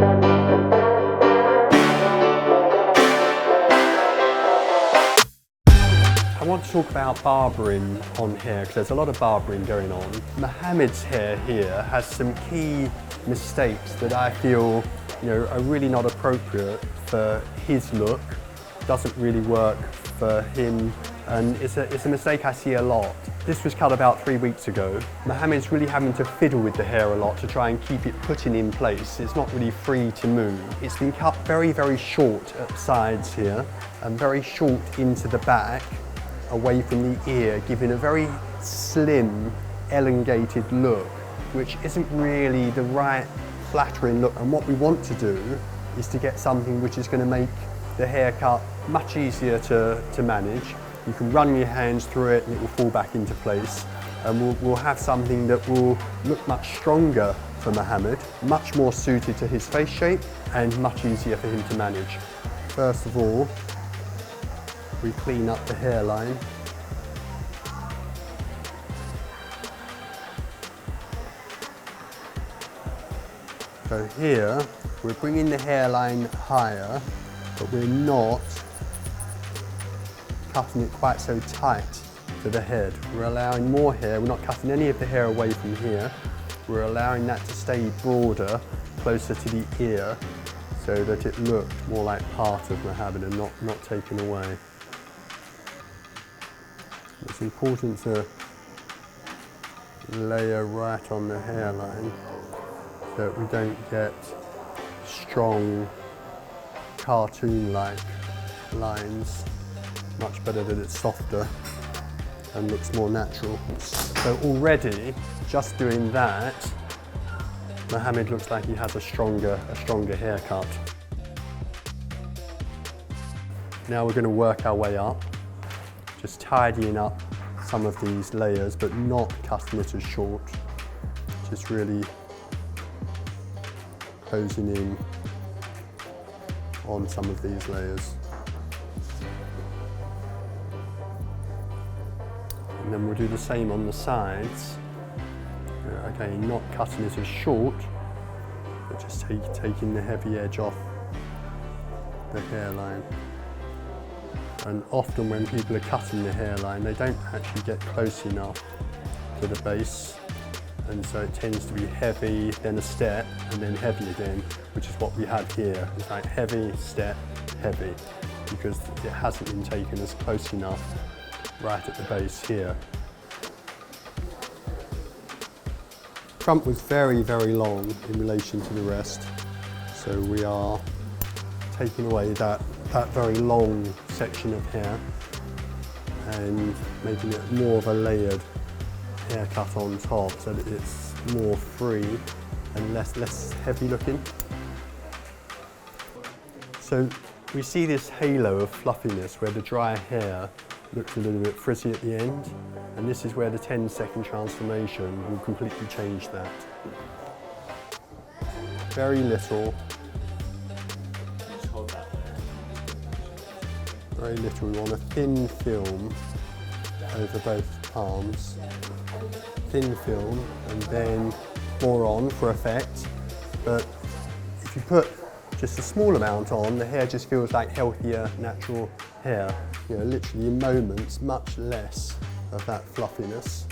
I want to talk about barbering on hair because there's a lot of barbering going on. Mohammed's hair here has some key mistakes that I feel are really not appropriate for his look. Doesn't really work for him, and it's a mistake I see a lot. This was cut about 3 weeks ago. Mohammed's really having to fiddle with the hair a lot to try and keep it putting in place. It's not really free to move. It's been cut very, very short at the sides here and very short into the back, away from the ear, giving a very slim, elongated look, which isn't really the right flattering look. And what we want to do is to get something which is going to make the haircut much easier to manage. You can run your hands through it and it will fall back into place. And we'll have something that will look much stronger for Mohammed, much more suited to his face shape and much easier for him to manage. First of all, we clean up the hairline. So here, we're bringing the hairline higher, but we're not cutting it quite so tight to the head. We're allowing more hair, we're not cutting any of the hair away from here. We're allowing that to stay broader, closer to the ear, so that it looked more like part of Mohammed and not taken away. It's important to layer right on the hairline so that we don't get strong cartoon-like lines. Much better that it's softer and looks more natural. So already, just doing that, Mohammed looks like he has a stronger haircut. Now we're going to work our way up, just tidying up some of these layers, but not cutting it as short. Just really closing in on some of these layers. And then we'll do the same on the sides. Again, not cutting it as short, but just taking the heavy edge off the hairline. And often when people are cutting the hairline, they don't actually get close enough to the base. And so it tends to be heavy, then a step, and then heavy again, which is what we had here. It's like heavy, step, heavy, because it hasn't been taken as close enough right at the base here. Front was very, very long in relation to the rest. So we are taking away that very long section of hair and making it more of a layered haircut on top so that it's more free and less heavy looking. So we see this halo of fluffiness where the dry hair looks a little bit frizzy at the end, and this is where the 10-second transformation will completely change that. Very little. Very little. We want a thin film over both palms. Thin film, and then more on for effect. But if you put just a small amount on, the hair just feels like healthier, natural hair. Literally in moments, much less of that fluffiness.